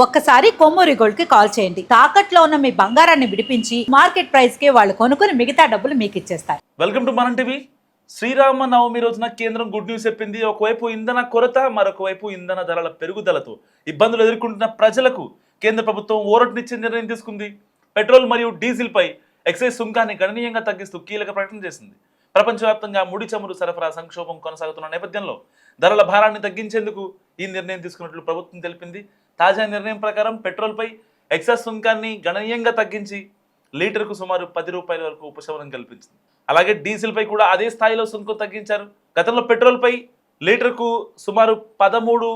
ఒక్కసారి కొమ్మూరి గోల్డ్ కి కాల్ చేయండి. తాకట్లో ఉన్న మీ బంగారాన్ని విడిపించి మార్కెట్ ప్రైస్ కి వాళ్ళు కొనుక్కుని మిగతా డబ్బులు మీకు ఇచ్చేస్తారు. వెల్కమ్ టు మనం టీవీ. శ్రీరామ నవమి రోజున కేంద్రం గుడ్ న్యూస్ చెప్పింది. ఒకవైపు ఇంధన కొరత, మరొక వైపు ఇంధన ధరల పెరుగుదలతో ఇబ్బందులు ఎదుర్కొంటున్న ప్రజలకు కేంద్ర ప్రభుత్వం ఊరటనిచ్చే నిర్ణయం తీసుకుంది. పెట్రోల్ మరియు డీజిల్ పై ఎక్సైజ్ సుంకాన్ని గణనీయంగా తగ్గిస్తూ కీలక ప్రకటన చేసింది. ప్రపంచవ్యాప్తంగా ముడి చమురు సరఫరా సంక్షోభం కొనసాగుతున్న నేపథ్యంలో ధరల భారాన్ని తగ్గించేందుకు ఈ నిర్ణయం తీసుకున్నట్లు ప్రభుత్వం తెలిపింది. తాజా నిర్ణయం ప్రకారం పెట్రోల్పై ఎక్సైజ్ సుంకాన్ని గణనీయంగా తగ్గించి లీటర్కు సుమారు 10 రూపాయల వరకు ఉపశమనం కల్పించింది. అలాగే డీజిల్పై కూడా అదే స్థాయిలో సుంకం తగ్గించారు. గతంలో పెట్రోల్పై లీటర్కు సుమారు 13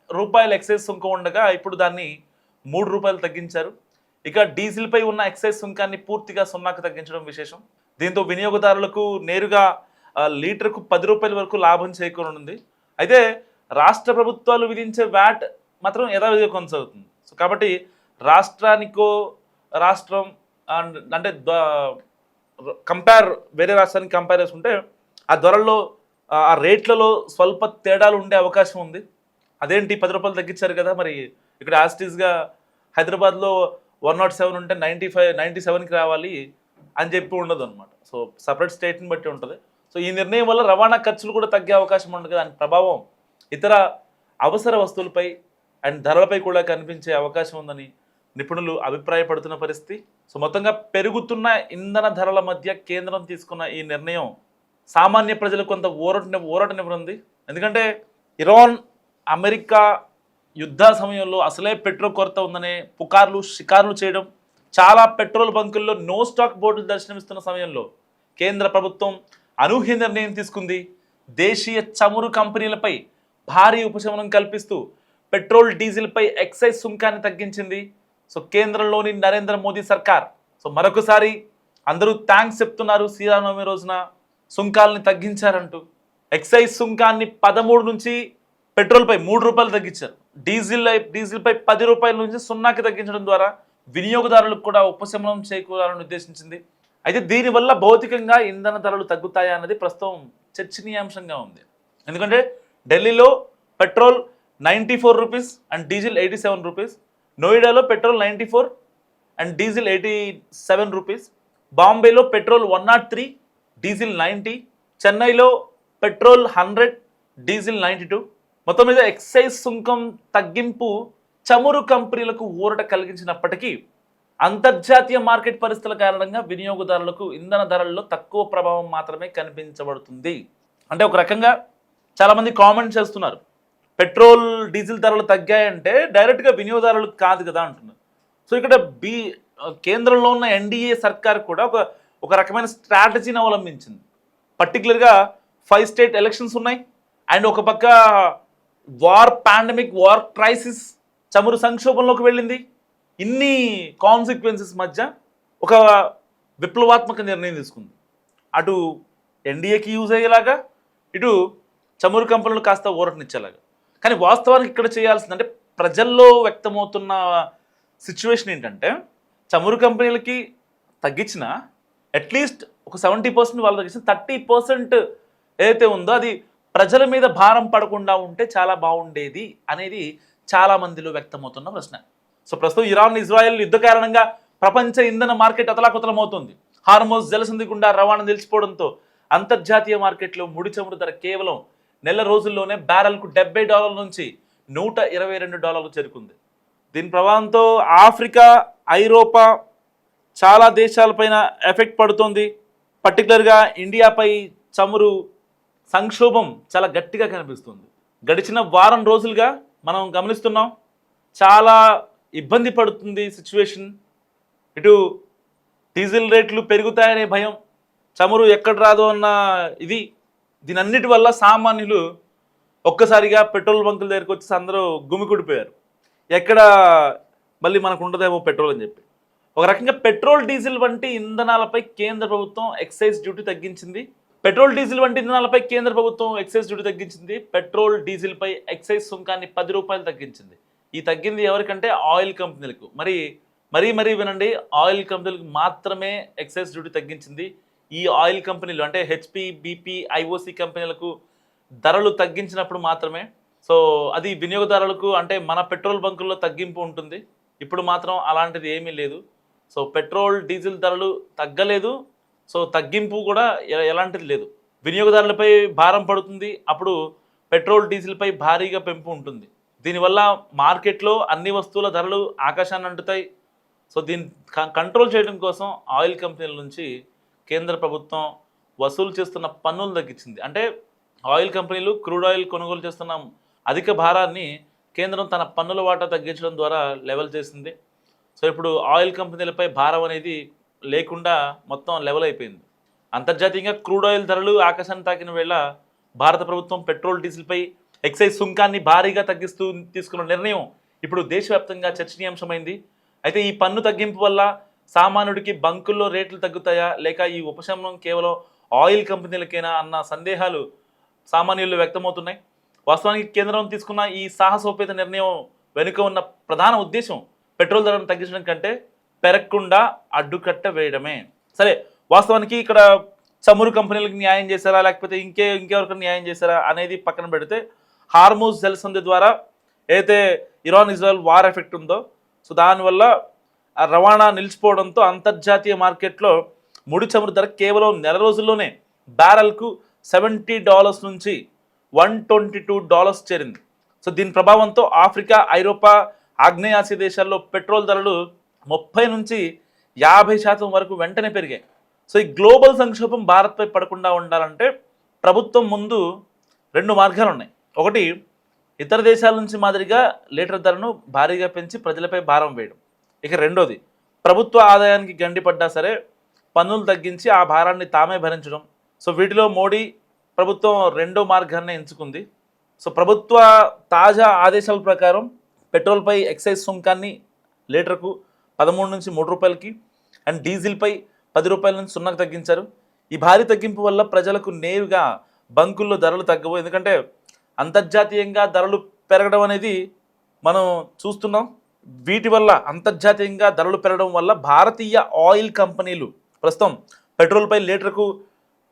రూపాయల ఎక్సైజ్ సుంకం ఉండగా ఇప్పుడు దాన్ని 3 రూపాయలు తగ్గించారు. ఇక డీజిల్పై ఉన్న ఎక్సైజ్ సుంకాన్ని పూర్తిగా సున్నాకు తగ్గించడం విశేషం. దీంతో వినియోగదారులకు నేరుగా లీటర్కు 10 రూపాయల వరకు లాభం చేకూరనుంది. అయితే రాష్ట్ర ప్రభుత్వాలు విధించే వ్యాట్ మాత్రం యథావిధిగా కొనసాగుతుంది. సో కాబట్టి రాష్ట్రం అంటే వేరే రాష్ట్రానికి కంపేర్ చేసుకుంటే ఆ ధరల్లో ఆ రేట్లలో స్వల్ప తేడాలు ఉండే అవకాశం ఉంది. అదేంటి 10 రూపాయలు తగ్గించారు కదా, మరి ఇక్కడ యాస్టీస్గా హైదరాబాద్లో 107 ఉంటే 97కి రావాలి అని చెప్పి ఉండదు అనమాట. సో సపరేట్ స్టేట్ని బట్టి ఉంటుంది. సో ఈ నిర్ణయం వల్ల రవాణా ఖర్చులు కూడా తగ్గే అవకాశం ఉండదు. దాని ప్రభావం ఇతర అవసర వస్తువులపై అండ్ ధరలపై కూడా కనిపించే అవకాశం ఉందని నిపుణులు అభిప్రాయపడుతున్న పరిస్థితి. సో మొత్తంగా పెరుగుతున్న ఇంధన ధరల మధ్య కేంద్రం తీసుకున్న ఈ నిర్ణయం సామాన్య ప్రజలకు కొంత ఊరటనివ్వనుంది. ఎందుకంటే ఇరాన్ అమెరికా యుద్ధ సమయంలో అసలే పెట్రోల్ కొరత ఉందనే షికారులు చేయడం, చాలా పెట్రోల్ బంకుల్లో నో స్టాక్ బోర్డులు దర్శనమిస్తున్న సమయంలో కేంద్ర ప్రభుత్వం అనూహ్య నిర్ణయం తీసుకుంది. దేశీయ చమురు కంపెనీలపై భారీ ఉపశమనం కల్పిస్తూ పెట్రోల్ డీజిల్పై ఎక్సైజ్ సుంకాన్ని తగ్గించింది. సో కేంద్రంలోని నరేంద్ర మోదీ సర్కార్ సో మరొకసారి అందరూ థ్యాంక్స్ చెప్తున్నారు. శ్రీరామనవమి రోజున సుంకాలని తగ్గించారంటూ ఎక్సైజ్ సుంకాన్ని 13 నుంచి పెట్రోల్పై 3 రూపాయలు తగ్గించారు. డీజిల్పై 10 రూపాయల నుంచి 0కి తగ్గించడం ద్వారా వినియోగదారులకు కూడా ఉపశమనం చేకూరాలని ఉద్దేశించింది. అయితే దీనివల్ల భౌతికంగా ఇంధన ధరలు తగ్గుతాయా అన్నది ప్రస్తుతం చర్చనీయాంశంగా ఉంది. ఎందుకంటే ఢిల్లీలో petrol 94 rupees and diesel 87 rupees, నోయిడాలో పెట్రోల్ 94 అండ్ డీజిల్ 87 రూపీస్, బాంబేలో పెట్రోల్ 103, డీజిల్ 90, చెన్నైలో పెట్రోల్ 100, డీజిల్ 92. మొత్తం మీద ఎక్సైజ్ సుంకం తగ్గింపు చమురు కంపెనీలకు ఊరట కలిగించినప్పటికీ అంతర్జాతీయ మార్కెట్ పరిస్థితుల కారణంగా వినియోగదారులకు ఇంధన ధరల్లో తక్కువ ప్రభావం మాత్రమే కనిపించబడుతుంది. అంటే ఒక రకంగా చాలామంది కామెంట్ చేస్తున్నారు, పెట్రోల్ డీజిల్ ధరలు తగ్గాయంటే డైరెక్ట్గా వినియోగదారులకు కాదు కదా అంటున్నారు. సో ఇక్కడ కేంద్రంలో ఉన్న ఎన్డీఏ సర్కార్ కూడా ఒక రకమైన స్ట్రాటజీని అవలంబించింది. పర్టికులర్గా 5 స్టేట్ ఎలక్షన్స్ ఉన్నాయి అండ్ ఒక పక్క పాండమిక్ వార్ క్రైసిస్, చమురు సంక్షోభంలోకి వెళ్ళింది. ఇన్ని కాన్సిక్వెన్సెస్ మధ్య ఒక విప్లవాత్మక నిర్ణయం తీసుకుంది. అటు ఎన్డీఏకి యూజ్ అయ్యేలాగా, ఇటు చమురు కంపెనీలు కాస్త ఊరటనిచ్చేలాగా. కానీ వాస్తవానికి ఇక్కడ చేయాల్సిందంటే ప్రజల్లో వ్యక్తమవుతున్న సిచ్యువేషన్ ఏంటంటే చమురు కంపెనీలకి తగ్గించిన అట్లీస్ట్ ఒక 70% వాళ్ళు తగ్గించిన 30% ఏదైతే ఉందో అది ప్రజల మీద భారం పడకుండా ఉంటే చాలా బాగుండేది అనేది చాలా మందిలో వ్యక్తమవుతున్న ప్రశ్న. సో ప్రస్తుతం ఇరాన్ ఇజ్రాయెల్ యుద్ధ కారణంగా ప్రపంచ ఇంధన మార్కెట్ అతలాకుతలమవుతుంది. హార్మోజ్ జలసంధి గుండా రవాణా నిలిచిపోవడంతో అంతర్జాతీయ మార్కెట్లో ముడి చమురు ధర కేవలం నెల రోజుల్లోనే బ్యారెల్కు $70 నుంచి $122 చేరుకుంది. దీని ప్రభావంతో ఆఫ్రికా, ఐరోపా చాలా దేశాలపైన ఎఫెక్ట్ పడుతోంది. పర్టికులర్గా ఇండియాపై చమురు సంక్షోభం చాలా గట్టిగా కనిపిస్తుంది. గడిచిన వారం రోజులుగా మనం గమనిస్తున్నాం, చాలా ఇబ్బంది పడుతుంది సిచ్యువేషన్. ఇటు డీజిల్ రేట్లు పెరుగుతాయనే భయం, చమురు ఎక్కడ రాదో అన్న దీనన్నిటి వల్ల సామాన్యులు ఒక్కసారిగా పెట్రోల్ బంకుల దగ్గరికి వచ్చి అందరూ గుమికూడిపోయారు. ఎక్కడ మళ్ళీ మనకు ఉండదేమో పెట్రోల్ అని చెప్పి. ఒక రకంగా పెట్రోల్ డీజిల్ వంటి ఇంధనాలపై కేంద్ర ప్రభుత్వం ఎక్సైజ్ డ్యూటీ తగ్గించింది. పెట్రోల్ డీజిల్పై ఎక్సైజ్ సుంకాన్ని 10 రూపాయలు తగ్గించింది. ఈ తగ్గింది ఎవరికంటే ఆయిల్ కంపెనీలకు. మరీ వినండి, ఆయిల్ కంపెనీలకు మాత్రమే ఎక్సైజ్ డ్యూటీ తగ్గించింది. ఈ ఆయిల్ కంపెనీలు అంటే హెచ్పి, బీపీ, ఐఓసి కంపెనీలకు ధరలు తగ్గించినప్పుడు మాత్రమే. సో అది వినియోగదారులకు అంటే మన పెట్రోల్ బంకుల్లో తగ్గింపు ఉంటుంది. ఇప్పుడు మాత్రం అలాంటిది ఏమీ లేదు. సో పెట్రోల్ డీజిల్ ధరలు తగ్గలేదు. సో తగ్గింపు కూడా ఎలాంటిది లేదు. వినియోగదారులపై భారం పడుతుంది. అప్పుడు పెట్రోల్ డీజిల్పై భారీగా పెంపు ఉంటుంది. దీనివల్ల మార్కెట్లో అన్ని వస్తువుల ధరలు ఆకాశాన్ని అంటుతాయి. సో దీన్ని కంట్రోల్ చేయడం కోసం ఆయిల్ కంపెనీల నుంచి కేంద్ర ప్రభుత్వం వసూలు చేస్తున్న పన్నులు తగ్గించింది. అంటే ఆయిల్ కంపెనీలు క్రూడ్ ఆయిల్ కొనుగోలు చేస్తున్న అధిక భారాన్ని కేంద్రం తన పన్నుల వాటా తగ్గించడం ద్వారా లెవెల్ చేసింది. సో ఇప్పుడు ఆయిల్ కంపెనీలపై భారం అనేది లేకుండా మొత్తం లెవెల్ అయిపోయింది. అంతర్జాతీయంగా క్రూడ్ ఆయిల్ ధరలు ఆకాశాన్ని తాకిన వేళ భారత ప్రభుత్వం పెట్రోల్ డీజిల్పై ఎక్సైజ్ సుంకాన్ని భారీగా తగ్గిస్తూ తీసుకున్న నిర్ణయం ఇప్పుడు దేశవ్యాప్తంగా చర్చనీయాంశమైంది. అయితే ఈ పన్ను తగ్గింపు వల్ల సామాన్యుడికి బంకుల్లో రేట్లు తగ్గుతాయా లేక ఈ ఉపశమనం కేవలం ఆయిల్ కంపెనీలకేనా అన్న సందేహాలు సామాన్యులు వ్యక్తమవుతున్నాయి. వాస్తవానికి కేంద్రం తీసుకున్న ఈ సాహసోపేత నిర్ణయం వెనుక ఉన్న ప్రధాన ఉద్దేశం పెట్రోల్ ధరను తగ్గించడం కంటే పెరగకుండా అడ్డుకట్ట వేయడమే. సరే, వాస్తవానికి ఇక్కడ చమురు కంపెనీలకు న్యాయం చేశారా లేకపోతే ఇంకెవరికి న్యాయం చేశారా అనేది పక్కన పెడితే హార్మూజ్ జలసంధి ద్వారా ఏదైతే ఇరాన్ ఇజ్రాయెల్ వార్ ఎఫెక్ట్ ఉందో సో దానివల్ల ఆ రవాణా నిలిచిపోవడంతో అంతర్జాతీయ మార్కెట్లో ముడి చమురు ధర కేవలం నెల రోజుల్లోనే బ్యారెల్కు $70 నుంచి $122 చేరింది. సో దీని ప్రభావంతో ఆఫ్రికా, ఐరోపా, ఆగ్నేయాసియా దేశాల్లో పెట్రోల్ ధరలు 30 నుంచి 50% వరకు వెంటనే పెరిగాయి. సో ఈ గ్లోబల్ సంక్షోభం భారత్పై పడకుండా ఉండాలంటే ప్రభుత్వం ముందు 2 మార్గాలు ఉన్నాయి. ఒకటి, ఇతర దేశాల నుంచి మాదిరిగా లీటర్ ధరను భారీగా పెంచి ప్రజలపై భారం వేయడం. ఇక రెండోది, ప్రభుత్వ ఆదాయానికి గండిపడ్డా సరే పన్నులు తగ్గించి ఆ భారాన్ని తామే భరించడం. సో వీటిలో మోడీ ప్రభుత్వం రెండో మార్గాన్ని ఎంచుకుంది. సో ప్రభుత్వ తాజా ఆదేశాల ప్రకారం పెట్రోల్పై ఎక్సైజ్ సుంకాన్ని లీటర్కు 13 నుంచి $3 అండ్ డీజిల్పై $10 నుంచి 0 తగ్గించారు. ఈ భారీ తగ్గింపు వల్ల ప్రజలకు నేరుగా బంకుల్లో ధరలు తగ్గవు. ఎందుకంటే అంతర్జాతీయంగా ధరలు పెరగడం అనేది మనం చూస్తున్నాం. వీటి వల్ల అంతర్జాతీయంగా ధరలు పెరగడం వల్ల భారతీయ ఆయిల్ కంపెనీలు ప్రస్తుతం పెట్రోల్పై లీటర్కు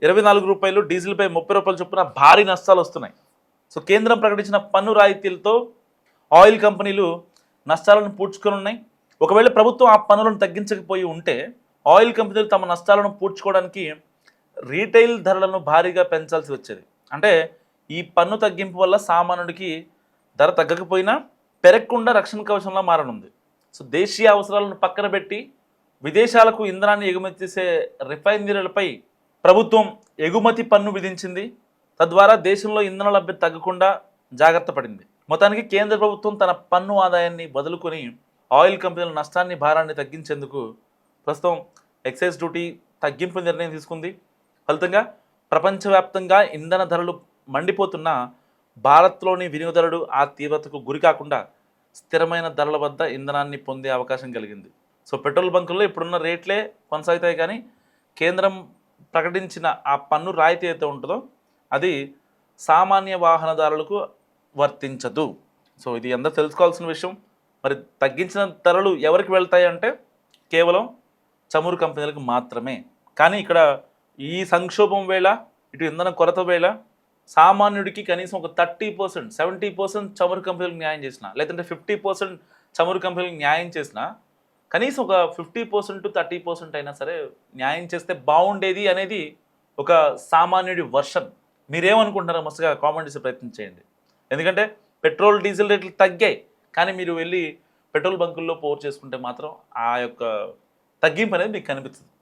$24, డీజిల్పై $30 చొప్పున భారీ నష్టాలు వస్తున్నాయి. సో కేంద్రం ప్రకటించిన పన్ను రాయితీలతో ఆయిల్ కంపెనీలు నష్టాలను పూడ్చుకొని ఉన్నాయి. ఒకవేళ ప్రభుత్వం ఆ పన్నులను తగ్గించకపోయి ఉంటే ఆయిల్ కంపెనీలు తమ నష్టాలను పూడ్చుకోవడానికి రీటైల్ ధరలను భారీగా పెంచాల్సి వచ్చేది. అంటే ఈ పన్ను తగ్గింపు వల్ల సామాన్యుడికి ధర తగ్గకపోయినా పెరగకుండా రక్షణ కవచంలా మారనుంది. సో దేశీయ అవసరాలను పక్కన పెట్టి విదేశాలకు ఇంధనాన్ని ఎగుమతి చేసే రిఫైనరీలపై ప్రభుత్వం ఎగుమతి పన్ను విధించింది. తద్వారా దేశంలో ఇంధన లభ్యత తగ్గకుండా జాగ్రత్త పడింది. మొత్తానికి కేంద్ర ప్రభుత్వం తన పన్ను ఆదాయాన్ని వదులుకొని ఆయిల్ కంపెనీల నష్టాన్ని భారాన్ని తగ్గించేందుకు ప్రస్తుతం ఎక్సైజ్ డ్యూటీ తగ్గింపు నిర్ణయం తీసుకుంది. ఫలితంగా ప్రపంచవ్యాప్తంగా ఇంధన ధరలు మండిపోతున్న భారత్లోని వినియోగదారుడు ఆ తీవ్రతకు గురి కాకుండా స్థిరమైన ధరల వద్ద ఇంధనాన్ని పొందే అవకాశం కలిగింది. సో పెట్రోల్ బంకుల్లో ఇప్పుడున్న రేట్లే కొనసాగుతాయి, కానీ కేంద్రం ప్రకటించిన ఆ పన్ను రాయితీ అయితే ఉంటుందో అది సామాన్య వాహనదారులకు వర్తించదు. సో ఇది అందరూ తెలుసుకోవాల్సిన విషయం. మరి తగ్గించిన ధరలు ఎవరికి వెళ్తాయి అంటే కేవలం చమురు కంపెనీలకు మాత్రమే. కానీ ఇక్కడ ఈ సంక్షోభం వేళ, ఇటు ఇంధన కొరత వేళ సామాన్యుడికి కనీసం ఒక 30%, 70% చమురు కంపెనీలకు న్యాయం చేసిన, లేదంటే 50% చమురు కంపెనీలకు న్యాయం చేసిన, కనీసం ఒక 50% to 30% అయినా సరే న్యాయం చేస్తే బాగుండేది అనేది ఒక సామాన్యుడి వర్షన్. మీరేమనుకుంటున్నారో మస్తుగా కామెంట్ చేసే ప్రయత్నం చేయండి. ఎందుకంటే పెట్రోల్ డీజిల్ రేట్లు తగ్గాయి, కానీ మీరు వెళ్ళి పెట్రోల్ బంకుల్లో పోర్ చేసుకుంటే మాత్రం ఆ యొక్క తగ్గింపు అనేది మీకు కనిపిస్తుంది.